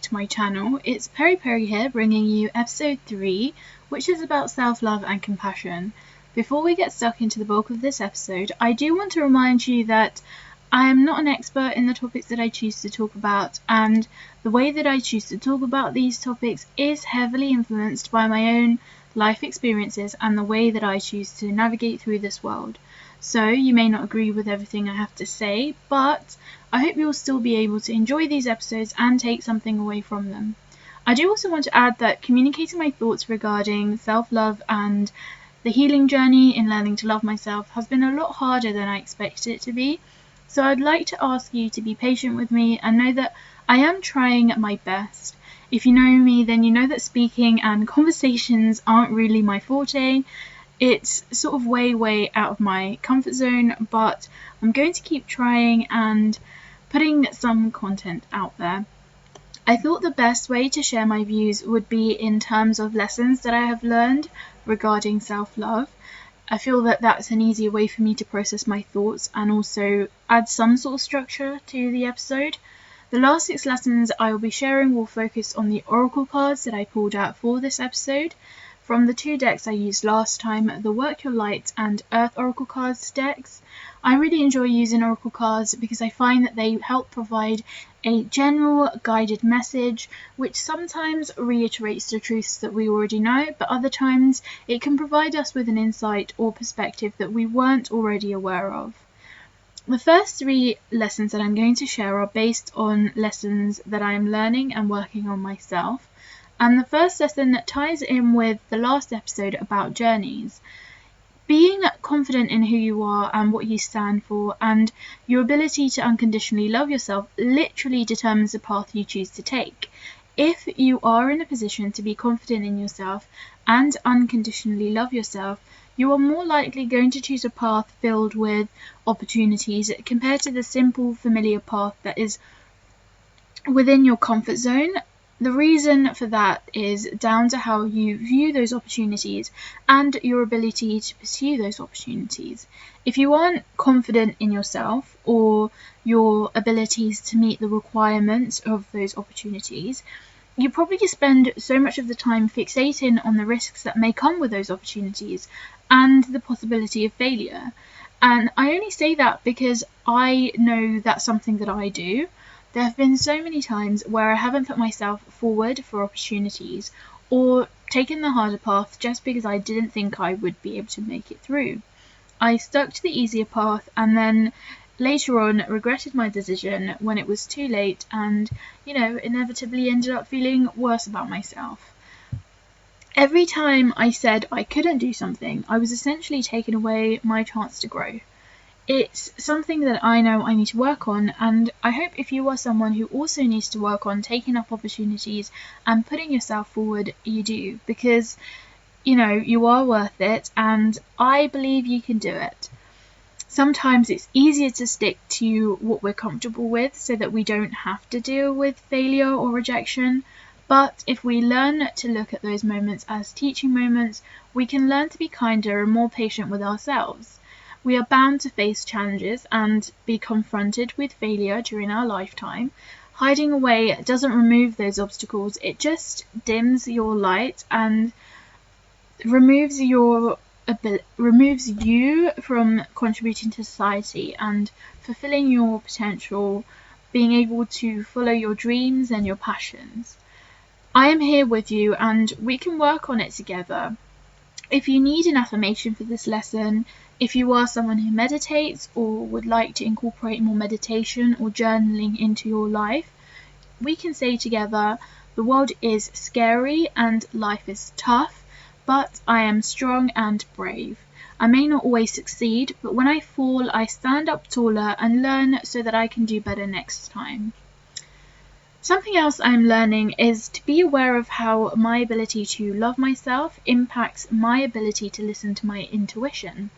to my channel. It's Peri Peri here, bringing you episode 3, which is about self-love and compassion. Before we get stuck into the bulk of this episode, I do want to remind you that I am not an expert in the topics that I choose to talk about, and the way that I choose to talk about these topics is heavily influenced by my own life experiences and the way that I choose to navigate through this world. So you may not agree with everything I have to say, but I hope you'll still be able to enjoy these episodes and take something away from them. I do also want to add that communicating my thoughts regarding self-love and the healing journey in learning to love myself has been a lot harder than I expected it to be. So I'd like to ask you to be patient with me and know that I am trying my best. If you know me, then you know that speaking and conversations aren't really my forte. It's sort of way out of my comfort zone, but I'm going to keep trying and putting some content out there. I thought the best way to share my views would be in terms of lessons that I have learned regarding self-love. I feel that that's an easier way for me to process my thoughts and also add some sort of structure to the episode. The last 6 lessons I will be sharing will focus on the oracle cards that I pulled out for this episode. From the 2 decks I used last time, the Work Your Light and Earth Oracle Cards decks. I really enjoy using oracle cards because I find that they help provide a general guided message which sometimes reiterates the truths that we already know, but other times it can provide us with an insight or perspective that we weren't already aware of. The first 3 lessons that I'm going to share are based on lessons that I am learning and working on myself. And the first lesson ties in with the last episode about journeys. Being confident in who you are and what you stand for, and your ability to unconditionally love yourself literally determines the path you choose to take. If you are in a position to be confident in yourself and unconditionally love yourself, you are more likely going to choose a path filled with opportunities compared to the simple, familiar path that is within your comfort zone. The reason for that is down to how you view those opportunities and your ability to pursue those opportunities. If you aren't confident in yourself or your abilities to meet the requirements of those opportunities, you probably spend so much of the time fixating on the risks that may come with those opportunities and the possibility of failure. And I only say that because I know that's something that I do. There have been so many times where I haven't put myself forward for opportunities or taken the harder path just because I didn't think I would be able to make it through. I stuck to the easier path and then later on regretted my decision when it was too late and, inevitably ended up feeling worse about myself. Every time I said I couldn't do something, I was essentially taking away my chance to grow. It's something that I know I need to work on, and I hope if you are someone who also needs to work on taking up opportunities and putting yourself forward, you do, because, you are worth it, and I believe you can do it. Sometimes it's easier to stick to what we're comfortable with so that we don't have to deal with failure or rejection, but if we learn to look at those moments as teaching moments, we can learn to be kinder and more patient with ourselves. We are bound to face challenges and be confronted with failure during our lifetime. Hiding away doesn't remove those obstacles, it just dims your light and removes you from contributing to society and fulfilling your potential, being able to follow your dreams and your passions. I am here with you and we can work on it together. If you need an affirmation for this lesson, if you are someone who meditates or would like to incorporate more meditation or journaling into your life, we can say together, the world is scary and life is tough, but I am strong and brave. I may not always succeed, but when I fall, I stand up taller and learn so that I can do better next time. Something else I'm learning is to be aware of how my ability to love myself impacts my ability to listen to my intuition.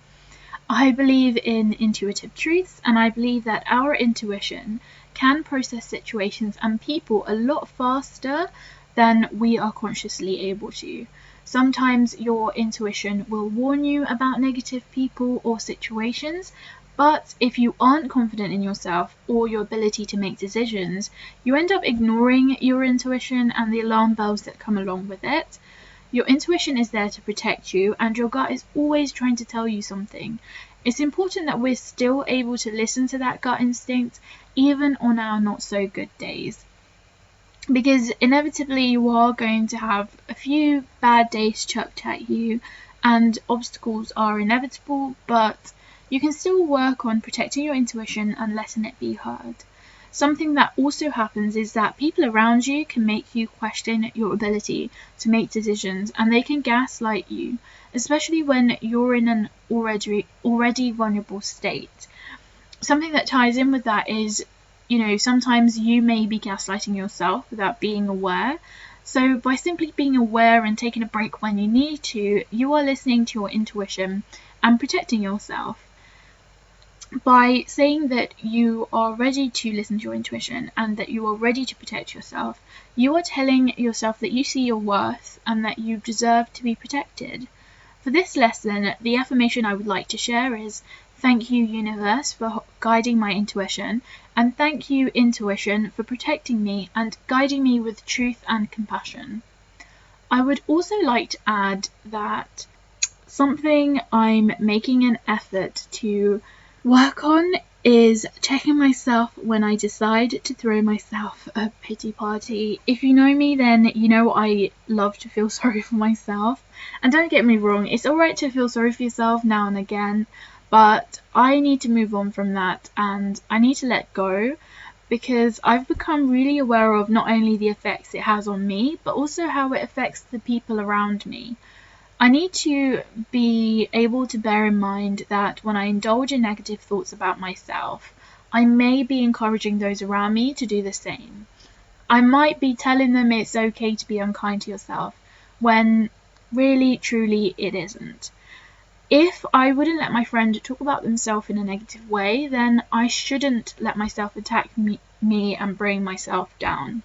I believe in intuitive truths, and I believe that our intuition can process situations and people a lot faster than we are consciously able to. Sometimes your intuition will warn you about negative people or situations, But if you aren't confident in yourself or your ability to make decisions, you end up ignoring your intuition and the alarm bells that come along with it. Your intuition is there to protect you, and your gut is always trying to tell you something. It's important that we're still able to listen to that gut instinct, even on our not so good days. Because inevitably you are going to have a few bad days chucked at you, and obstacles are inevitable, but you can still work on protecting your intuition and letting it be heard. Something that also happens is that people around you can make you question your ability to make decisions, and they can gaslight you, especially when you're in an already vulnerable state. Something that ties in with that is, sometimes you may be gaslighting yourself without being aware. So by simply being aware and taking a break when you need to, you are listening to your intuition and protecting yourself. By saying that you are ready to listen to your intuition and that you are ready to protect yourself, you are telling yourself that you see your worth and that you deserve to be protected. For this lesson, the affirmation I would like to share is, thank you, universe, for guiding my intuition, and thank you, intuition, for protecting me and guiding me with truth and compassion. I would also like to add that something I'm making an effort to work on is checking myself when I decide to throw myself a pity party. If you know me, then you know I love to feel sorry for myself. And don't get me wrong, it's alright to feel sorry for yourself now and again, but I need to move on from that and I need to let go, because I've become really aware of not only the effects it has on me, but also how it affects the people around me. I need to be able to bear in mind that when I indulge in negative thoughts about myself, I may be encouraging those around me to do the same. I might be telling them it's okay to be unkind to yourself, when really, truly, it isn't. If I wouldn't let my friend talk about themselves in a negative way, then I shouldn't let myself attack me and bring myself down.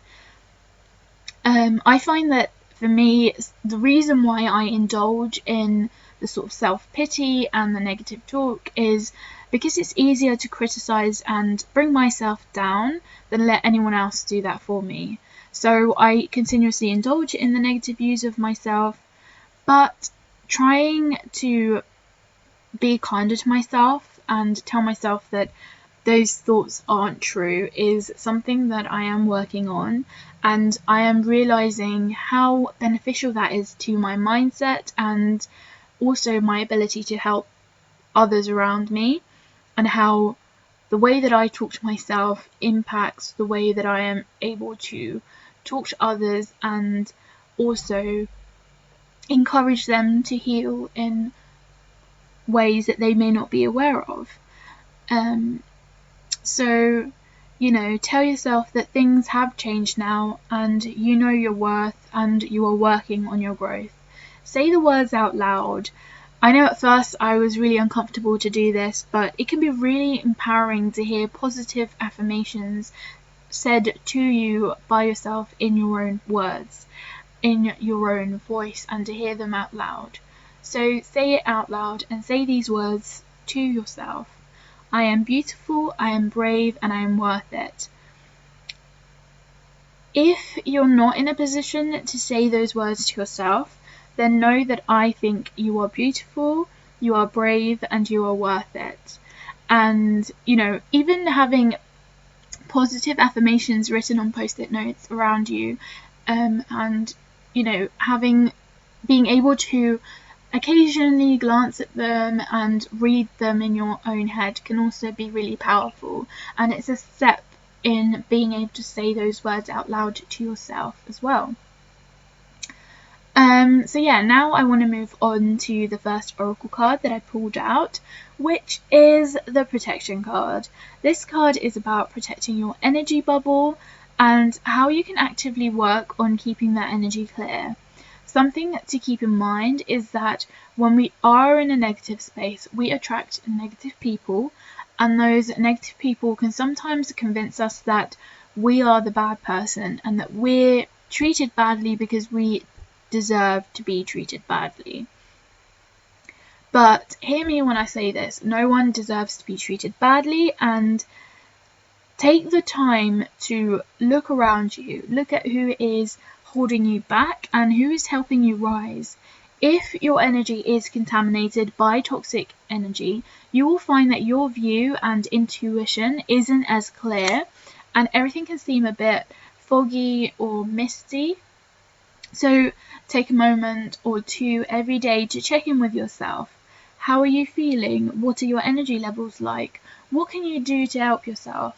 I find that for me, the reason why I indulge in the sort of self-pity and the negative talk is because it's easier to criticize and bring myself down than let anyone else do that for me. So I continuously indulge in the negative views of myself, but trying to be kinder to myself and tell myself that those thoughts aren't true is something that I am working on, and I am realizing how beneficial that is to my mindset and also my ability to help others around me, and how the way that I talk to myself impacts the way that I am able to talk to others and also encourage them to heal in ways that they may not be aware of. So, tell yourself that things have changed now and you know your worth and you are working on your growth. Say the words out loud. I know at first I was really uncomfortable to do this, but it can be really empowering to hear positive affirmations said to you by yourself in your own words, in your own voice, and to hear them out loud. So say it out loud and say these words to yourself. I am beautiful, I am brave, and I am worth it. If you're not in a position to say those words to yourself, then know that I think you are beautiful, you are brave, and you are worth it. And, even having positive affirmations written on post-it notes around you, and, being able to occasionally glance at them and read them in your own head can also be really powerful, and it's a step in being able to say those words out loud to yourself as well. Now I want to move on to the first oracle card that I pulled out, which is the protection card. This card is about protecting your energy bubble and how you can actively work on keeping that energy clear. Something to keep in mind is that when we are in a negative space, we attract negative people, and those negative people can sometimes convince us that we are the bad person and that we're treated badly because we deserve to be treated badly. But hear me when I say this, no one deserves to be treated badly, and take the time to look around you, look at who is holding you back and who is helping you rise. If your energy is contaminated by toxic energy, you will find that your view and intuition isn't as clear and everything can seem a bit foggy or misty. So take a moment or two every day to check in with yourself. How are you feeling? What are your energy levels like? What can you do to help yourself?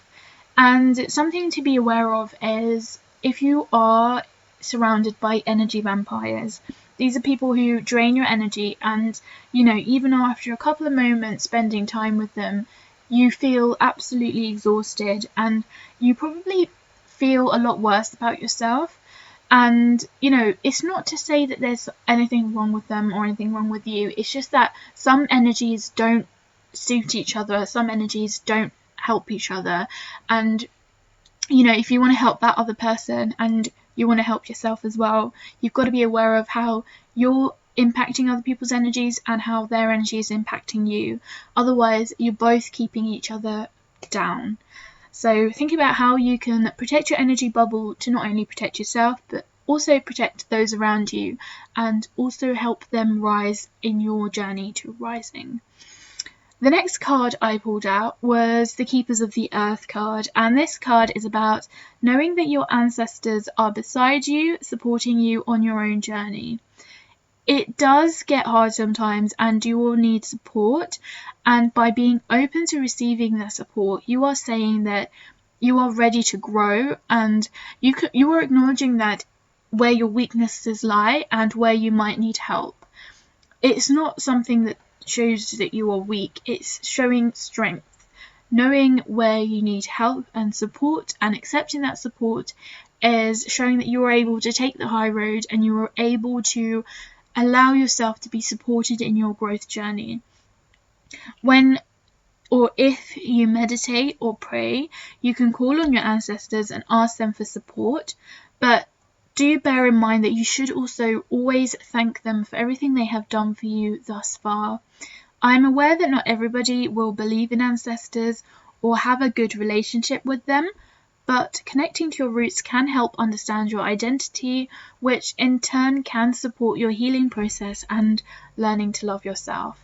And something to be aware of is if you are surrounded by energy vampires, these are people who drain your energy, and even after a couple of moments spending time with them, you feel absolutely exhausted and you probably feel a lot worse about yourself. And it's not to say that there's anything wrong with them or anything wrong with you, it's just that some energies don't suit each other, some energies don't help each other. And if you want to help that other person and you want to help yourself as well, you've got to be aware of how you're impacting other people's energies and how their energy is impacting you. Otherwise, you're both keeping each other down. So think about how you can protect your energy bubble to not only protect yourself, but also protect those around you and also help them rise in your journey to rising. The next card I pulled out was the Keepers of the Earth card, and this card is about knowing that your ancestors are beside you, supporting you on your own journey. It does get hard sometimes and you will need support, and by being open to receiving that support, you are saying that you are ready to grow, and you are acknowledging that where your weaknesses lie and where you might need help. It's not something that shows that you are weak, it's showing strength. Knowing where you need help and support and accepting that support is showing that you are able to take the high road and you are able to allow yourself to be supported in your growth journey. When or if you meditate or pray, you can call on your ancestors and ask them for support, but do bear in mind that you should also always thank them for everything they have done for you thus far. I'm aware that not everybody will believe in ancestors or have a good relationship with them, but connecting to your roots can help understand your identity, which in turn can support your healing process and learning to love yourself.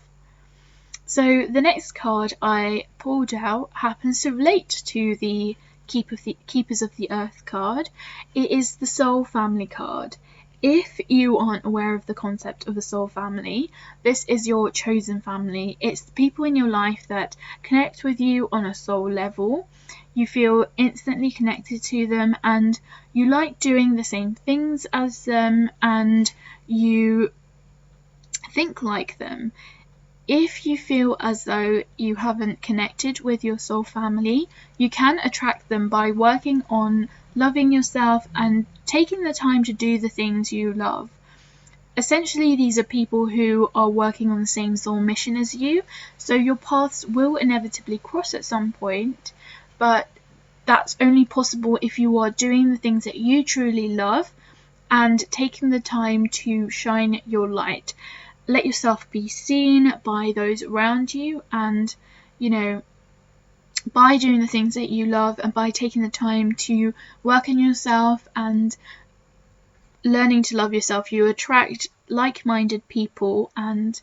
So the next card I pulled out happens to relate to the Keepers of the Earth card. It is the Soul Family card. If you aren't aware of the concept of the soul family, this is your chosen family. It's the people in your life that connect with you on a soul level. You feel instantly connected to them and you like doing the same things as them and you think like them. If you feel as though you haven't connected with your soul family, you can attract them by working on loving yourself and taking the time to do the things you love. Essentially, these are people who are working on the same soul mission as you, so your paths will inevitably cross at some point, but that's only possible if you are doing the things that you truly love and taking the time to shine your light. Let yourself be seen by those around you, and by doing the things that you love and by taking the time to work on yourself and learning to love yourself, you attract like-minded people, and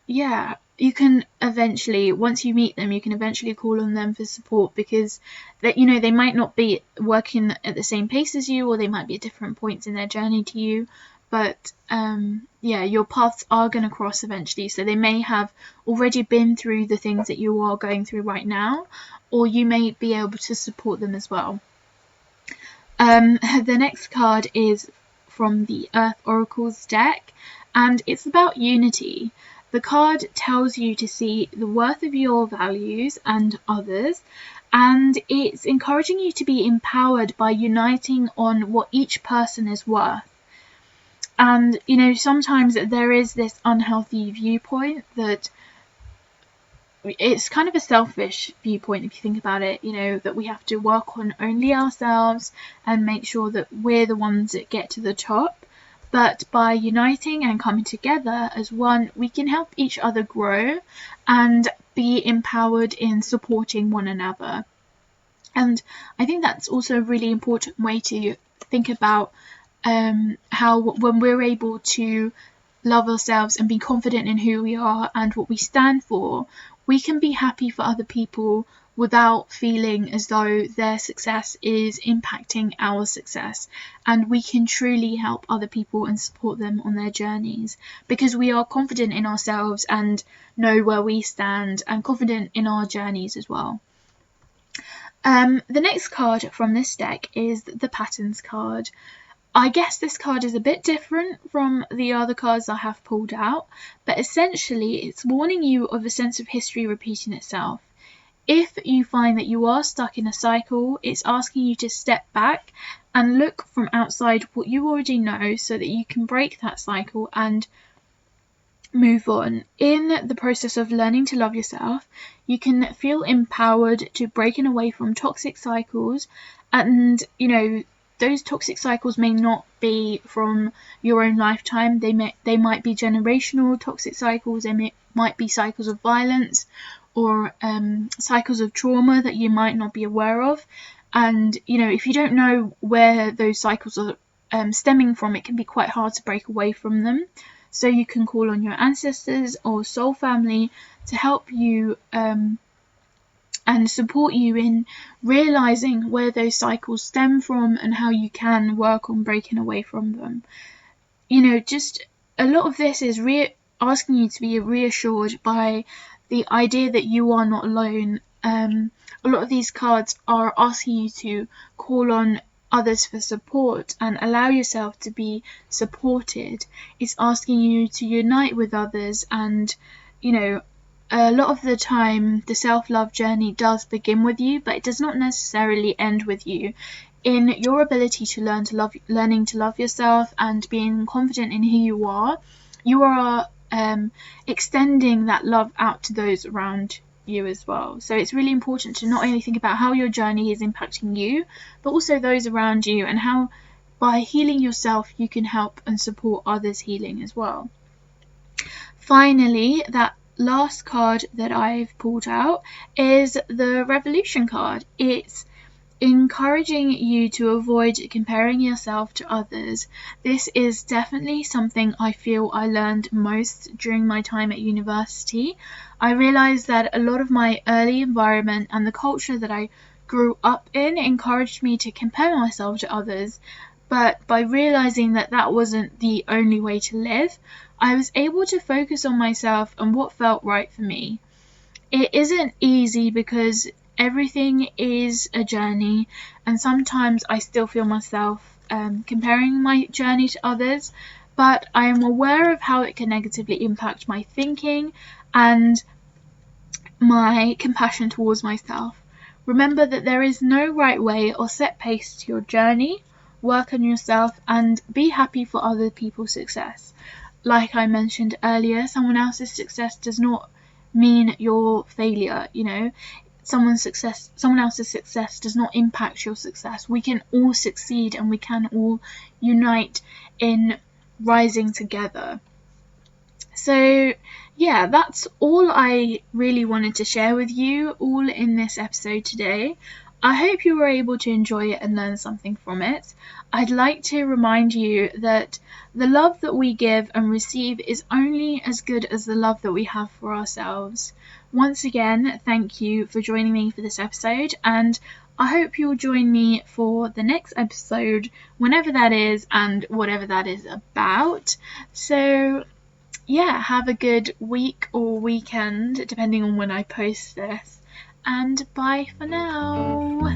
you can eventually, once you meet them, you can eventually call on them for support, because they might not be working at the same pace as you, or they might be at different points in their journey to you, but your paths are going to cross eventually. So they may have already been through the things that you are going through right now, or you may be able to support them as well. The next card is from the Earth Oracles deck, and it's about unity. The card tells you to see the worth of your values and others, and it's encouraging you to be empowered by uniting on what each person is worth. And sometimes there is this unhealthy viewpoint that it's kind of a selfish viewpoint if you think about it, that we have to work on only ourselves and make sure that we're the ones that get to the top. but by uniting and coming together as one, we can help each other grow and be empowered in supporting one another. And I think that's also a really important way to think about how when we're able to love ourselves and be confident in who we are and what we stand for, we can be happy for other people without feeling as though their success is impacting our success. And we can truly help other people and support them on their journeys because we are confident in ourselves and know where we stand and confident in our journeys as well. The next card from this deck is the Patterns card. I guess this card is a bit different from the other cards I have pulled out, but essentially it's warning you of a sense of history repeating itself. If you find that you are stuck in a cycle, it's asking you to step back and look from outside what you already know so that you can break that cycle and move on. In the process of learning to love yourself, you can feel empowered to breaking away from toxic cycles, and those toxic cycles may not be from your own lifetime. They might be generational toxic cycles. They might be cycles of violence or cycles of trauma that you might not be aware of. And if you don't know where those cycles are stemming from, it can be quite hard to break away from them. So you can call on your ancestors or soul family to help you and support you in realizing where those cycles stem from and how you can work on breaking away from them. Just a lot of this is asking you to be reassured by the idea that you are not alone. A lot of these cards are asking you to call on others for support and allow yourself to be supported. It's asking you to unite with others, and a lot of the time the self-love journey does begin with you, but it does not necessarily end with you. In your ability to learning to love yourself and being confident in who you are extending that love out to those around you as well. So it's really important to not only think about how your journey is impacting you, but also those around you, and how by healing yourself you can help and support others healing as well. Finally, that last card that I've pulled out is the Revolution card. It's encouraging you to avoid comparing yourself to others. This is definitely something I feel I learned most during my time at university. I realized that a lot of my early environment and the culture that I grew up in encouraged me to compare myself to others, but by realizing that that wasn't the only way to live, I was able to focus on myself and what felt right for me. It isn't easy because everything is a journey, and sometimes I still feel myself comparing my journey to others, but I am aware of how it can negatively impact my thinking and my compassion towards myself. Remember that there is no right way or set pace to your journey. Work on yourself and be happy for other people's success. Like I mentioned earlier, someone else's success does not mean your failure. Someone else's success does not impact your success. We can all succeed and we can all unite in rising together. So yeah, that's all I really wanted to share with you all in this episode today. I hope you were able to enjoy it and learn something from it. I'd like to remind you that the love that we give and receive is only as good as the love that we have for ourselves. Once again, thank you for joining me for this episode, and I hope you'll join me for the next episode, whenever that is and whatever that is about. So yeah, have a good week or weekend, depending on when I post this. And bye for now.